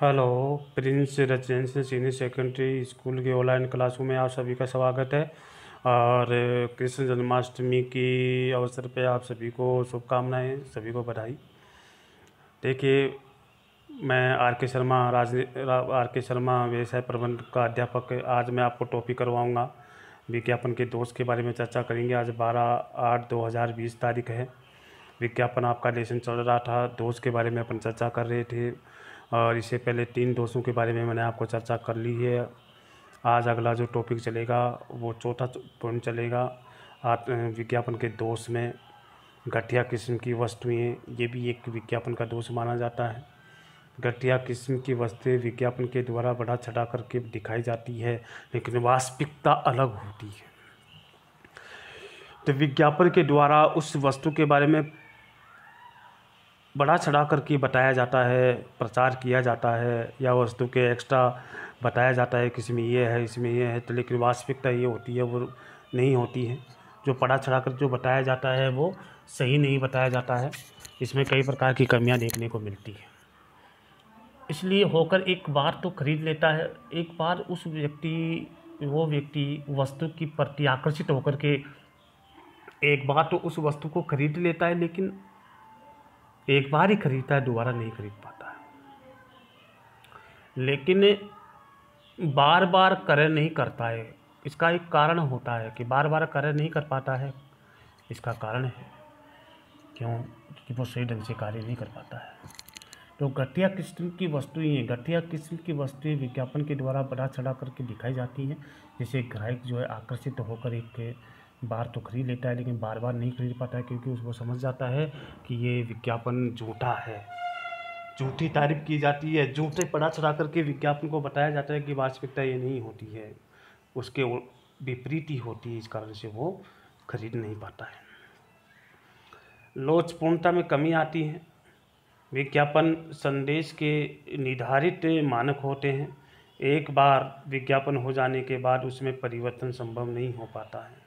Hello. Prince residential senior secondary school के online क्लासों में आप सभी का स्वागत है। और कृष्ण जन्माष्टमी की अवसर पे आप सभी को शुभकामनाएं, सभी को बधाई। देखिए, मैं आर के शर्मा व्यवसाय प्रबंधन का अध्यापक। आज मैं आपको टॉपिक करवाऊंगा विज्ञापन के दोष के बारे में चर्चा करेंगे। आज 12/8/2020 तारीख है। विज्ञापन आपका लेसन चल रहा था, दोष के बारे में अपन चर्चा कर रहे थे और इससे पहले 3 दोषों के बारे में मैंने आपको चर्चा कर ली है। आज अगला जो टॉपिक चलेगा वो चौथा पॉइंट चलेगा। विज्ञापन के दोष में घटिया किस्म की वस्तुएं, ये भी एक विज्ञापन का दोष माना जाता है। घटिया किस्म की वस्तुएं विज्ञापन के द्वारा बढ़ा चढ़ा करके दिखाई जाती है, लेकिन वास्तविकता अलग होती है। तो विज्ञापन के द्वारा उस वस्तु के बारे में बढ़ा चढ़ा करके बताया जाता है, प्रचार किया जाता है, या वस्तु के एक्स्ट्रा बताया जाता है कि इसमें ये है, इसमें ये है, तो लेकिन वास्तविकता ये होती है वो नहीं होती है। जो बढ़ा चढ़ा कर जो बताया जाता है वो सही नहीं बताया जाता है। इसमें कई प्रकार की कमियां देखने को मिलती है। इसलिए होकर एक बार तो खरीद लेता है, एक बार वो व्यक्ति वस्तु की प्रति आकर्षित होकर के एक बार तो उस वस्तु को खरीद लेता है, लेकिन एक बार ही खरीदता है, दोबारा नहीं खरीद पाता है। लेकिन बार बार क्रय नहीं करता है। इसका एक कारण होता है कि बार बार क्रय नहीं कर पाता है। इसका कारण है क्योंकि वो सही ढंग से कार्य नहीं कर पाता है। तो घटिया किस्म की वस्तुएं विज्ञापन के द्वारा बढ़ा चढ़ा करके दिखाई जाती हैं, जिससे ग्राहक जो है आकर्षित होकर एक बार तो खरीद लेता है, लेकिन बार बार नहीं खरीद पाता है, क्योंकि उसको समझ जाता है कि ये विज्ञापन झूठा है। झूठी तारीफ की जाती है, झूठे बढ़ा चढ़ा करके विज्ञापन को बताया जाता है कि वास्तविकता ये नहीं होती है, उसके विपरीत ही होती है। इस कारण से वो खरीद नहीं पाता है। लोचपूर्णता में कमी आती है। विज्ञापन संदेश के निर्धारित मानक होते हैं। एक बार विज्ञापन हो जाने के बाद उसमें परिवर्तन संभव नहीं हो पाता है,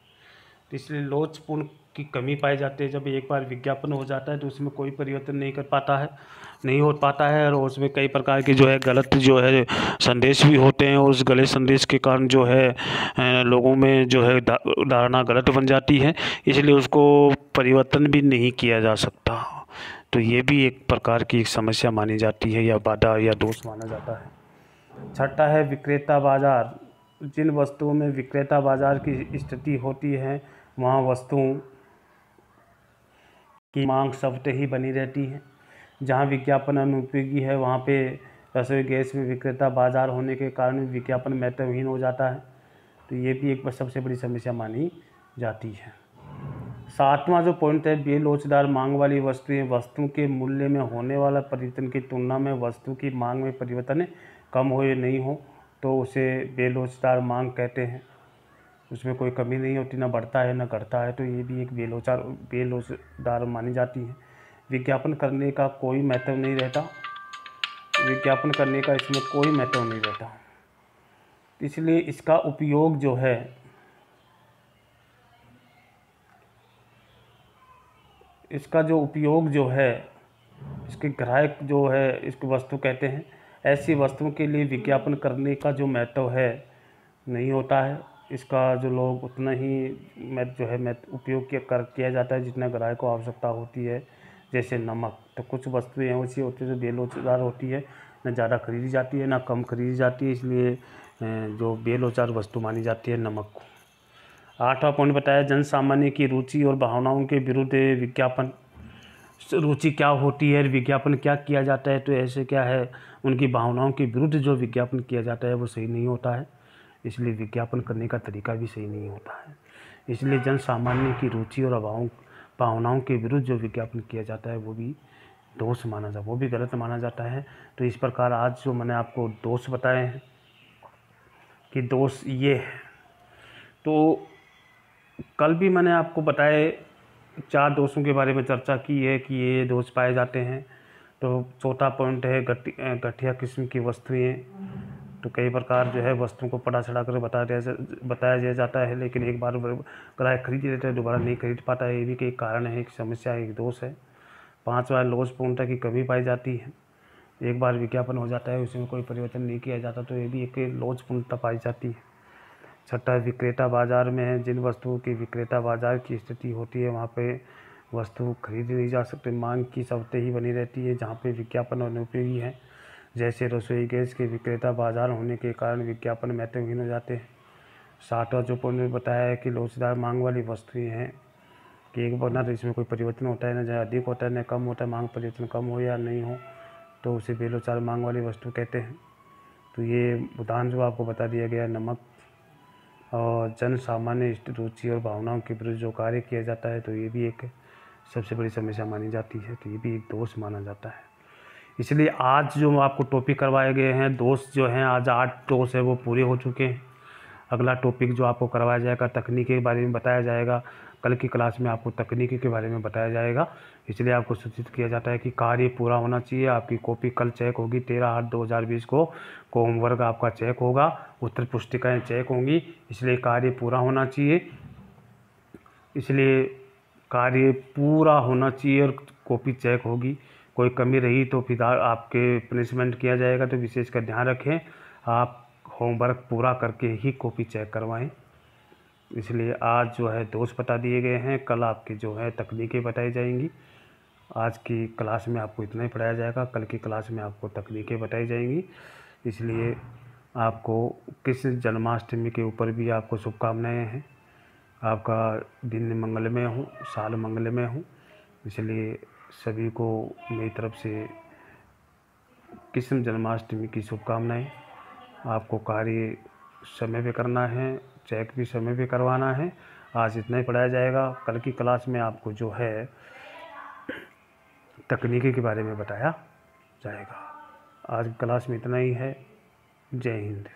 तो इसलिए लोचपूर्ण की कमी पाई जाती है। जब एक बार विज्ञापन हो जाता है तो उसमें कोई परिवर्तन नहीं हो पाता है, और उसमें कई प्रकार के जो है गलत जो है संदेश भी होते हैं, और उस गलत संदेश के कारण जो है लोगों में जो है धारणा गलत बन जाती है, इसलिए उसको परिवर्तन भी नहीं किया जा सकता। तो ये भी एक प्रकार की समस्या मानी जाती है, या बाधा या दोष माना जाता है। छठा है विक्रेता बाजार। जिन वस्तुओं में विक्रेता बाजार की स्थिति होती है वहाँ वस्तुओं की मांग स्वतः ही बनी रहती है। जहाँ विज्ञापन अनुपयोगी है वहाँ पे रसोई गैस में विक्रेता बाजार होने के कारण विज्ञापन महत्वहीन हो जाता है। तो ये भी एक सबसे बड़ी समस्या मानी जाती है। सातवां जो पॉइंट है, बेलोचदार मांग वाली वस्तुएं। वस्तु के मूल्य में होने वाला परिवर्तन की तुलना में वस्तु की मांग में परिवर्तन कम हो या नहीं हो तो उसे बेलोचदार मांग कहते हैं। उसमें कोई कमी नहीं होती, ना बढ़ता है ना घटता है, तो ये भी एक बेलोचदार मानी जाती है। विज्ञापन करने का कोई महत्व नहीं रहता। विज्ञापन करने का इसमें कोई महत्व नहीं रहता, इसलिए इसका उपयोग जो है इसके ग्राहक जो है इसको वस्तु कहते हैं। ऐसी वस्तुओं के लिए विज्ञापन करने का जो महत्व है नहीं होता है। इसका जो लोग उतना ही उपयोग किया जाता है जितना ग्राहक को आवश्यकता होती है। जैसे नमक, तो कुछ वस्तुएं ऐसी होती है जो बेलोचदार होती है, न ज़्यादा खरीदी जाती है ना कम खरीदी जाती है, इसलिए जो बेलोचदार वस्तु मानी जाती है नमक को। 8वां पॉइंट बताया जन सामान्य की रुचि और भावनाओं के विरुद्ध विज्ञापन। रुचि क्या होती है, विज्ञापन क्या किया जाता है, तो ऐसे क्या है उनकी भावनाओं के विरुद्ध जो विज्ञापन किया जाता है वो सही नहीं होता है, इसलिए विज्ञापन करने का तरीका भी सही नहीं होता है। इसलिए जन सामान्य की रुचि और भावनाओं के विरुद्ध जो विज्ञापन किया जाता है वो भी वो भी गलत माना जाता है। तो इस प्रकार आज जो मैंने आपको दोष बताए हैं कि दोष ये है, तो कल भी मैंने आपको बताए 4 दोषों के बारे में चर्चा की है कि ये दोष पाए जाते हैं। तो चौथा पॉइंट है घटिया किस्म की वस्तुएं। तो कई प्रकार जो है वस्तुओं को पढ़ा चढ़ा कर बताया जाता है, लेकिन एक बार ग्राहक खरीद लेता है, दोबारा नहीं खरीद पाता है। ये भी एक कारण है, एक समस्या, एक दोष है। 5वां लोचपूर्णता की कमी पाई जाती है। एक बार विज्ञापन हो जाता है, उसमें कोई परिवर्तन नहीं किया जाता, तो ये भी एक लोचपूर्णता पाई जाती है। छठा, विक्रेता बाजार में है। जिन वस्तुओं की विक्रेता बाजार की स्थिति होती है वहाँ पे वस्तु खरीदी नहीं जा सकती, मांग की शर्तें ही बनी रहती है जहाँ पे विज्ञापन अनुपयोगी है। जैसे रसोई गैस के विक्रेता बाजार होने के कारण विज्ञापन महत्वहीन हो जाते हैं। सातवां जो पॉइंट में बताया है कि लोचदार मांग वाली वस्तुएं हैं कि एक बार ना तो इसमें कोई परिवर्तन होता है, ना जहाँ अधिक होता है ना कम होता है, मांग परिवर्तन कम हो या नहीं हो तो उसे बेलोचार मांग वाली वस्तु कहते हैं। तो ये उदाहरण जो आपको बता दिया गया, नमक और जन सामान्य रुचि और भावनाओं के विरुद्ध जो कार्य किया जाता है, तो ये भी एक सबसे बड़ी समस्या मानी जाती है, तो ये भी एक दोष माना जाता है। इसलिए आज जो आपको टॉपिक करवाए गए हैं दोष जो हैं, आज 8 दोष है वो पूरे हो चुके हैं। अगला टॉपिक जो आपको करवाया जाएगा तकनीकी के बारे में बताया जाएगा। कल की क्लास में आपको तकनीकी के बारे में बताया जाएगा। इसलिए आपको सूचित किया जाता है कि कार्य पूरा होना चाहिए। आपकी कॉपी कल चेक होगी 13/8/2020 को होमवर्क आपका चेक होगा, उत्तर पुस्तिकाएँ चेक होंगी, इसलिए कार्य पूरा होना चाहिए। इसलिए कार्य पूरा होना चाहिए और कॉपी चेक होगी। कोई कमी रही तो फिर आपके पनिशमेंट किया जाएगा, तो विशेषकर ध्यान रखें आप होमवर्क पूरा करके ही कॉपी चेक करवाएं। इसलिए आज जो है दोष बता दिए गए हैं, कल आपकी जो है तकनीकें बताई जाएंगी। आज की क्लास में आपको इतना ही पढ़ाया जाएगा, कल की क्लास में आपको तकनीकें बताई जाएंगी। इसलिए आपको कृष्ण जन्माष्टमी के ऊपर भी आपको शुभकामनाएँ हैं। आपका दिन मंगलमय हो, साल मंगलमय हो। इसलिए सभी को मेरी तरफ से कृष्ण जन्माष्टमी की शुभकामनाएँ। आपको कार्य समय पे करना है, चेक भी समय पे करवाना है। आज इतना ही पढ़ाया जाएगा, कल की क्लास में आपको जो है तकनीकी के बारे में बताया जाएगा। आज की क्लास में इतना ही है। जय हिंद।